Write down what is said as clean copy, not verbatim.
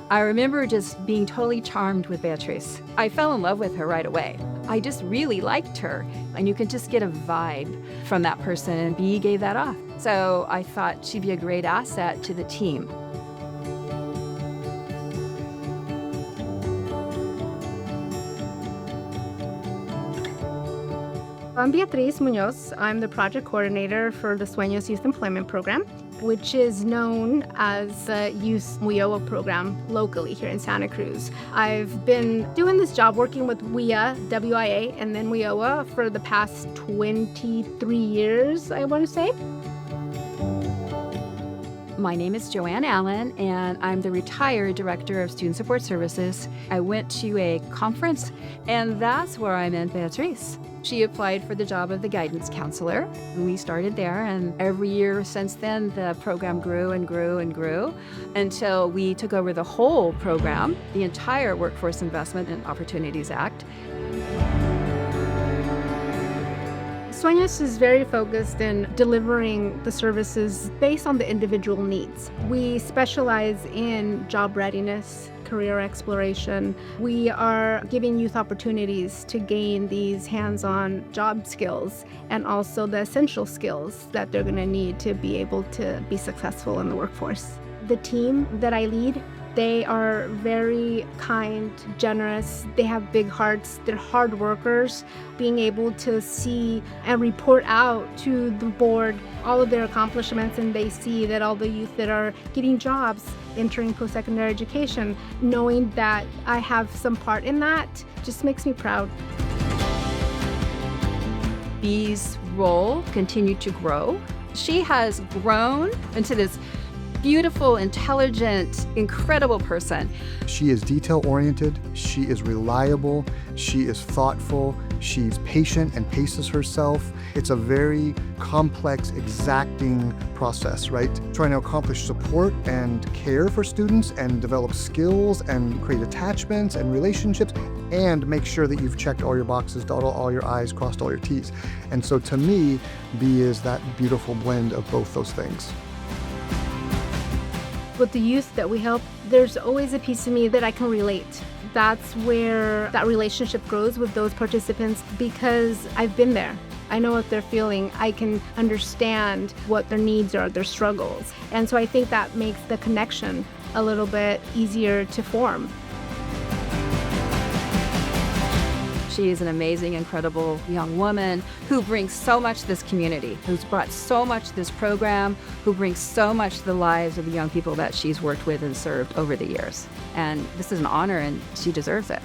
I remember just being totally charmed with Beatriz. I fell in love with her right away. I just really liked her, and you could just get a vibe from that person, and B gave that off. So I thought she'd be a great asset to the team. I'm Beatriz Muñoz. I'm the project coordinator for the Sueños Youth Employment Program, which is known as the Youth WIOA program locally here in Santa Cruz. I've been doing this job working with WIA, W-I-A, and then WIOA for the past 23 years, I want to say. My name is Joanne Allen, and I'm the retired Director of Student Support Services. I went to a conference, and that's where I met Beatriz. She applied for the job of the guidance counselor. We started there, and every year since then, the program grew and grew and grew until we took over the whole program, the entire Workforce Investment and Opportunities Act. Sueños is very focused in delivering the services based on the individual needs. We specialize in job readiness, career exploration. We are giving youth opportunities to gain these hands-on job skills and also the essential skills that they're going to need to be able to be successful in the workforce. The team that I lead, they are very kind, generous. They have big hearts. They're hard workers. Being able to see and report out to the board all of their accomplishments, and they see that all the youth that are getting jobs, entering post-secondary education, knowing that I have some part in that just makes me proud. B's role continued to grow. She has grown into this beautiful, intelligent, incredible person. She is detail-oriented, she is reliable, she is thoughtful, she's patient and paces herself. It's a very complex, exacting process, right? Trying to accomplish support and care for students and develop skills and create attachments and relationships and make sure that you've checked all your boxes, dotted all your I's, crossed all your T's. And so to me, B is that beautiful blend of both those things. With the youth that we help, there's always a piece of me that I can relate. That's where that relationship grows with those participants because I've been there. I know what they're feeling. I can understand what their needs are, their struggles. And so I think that makes the connection a little bit easier to form. She is an amazing, incredible young woman who brings so much to this community, who's brought so much to this program, who brings so much to the lives of the young people that she's worked with and served over the years. And this is an honor, and she deserves it.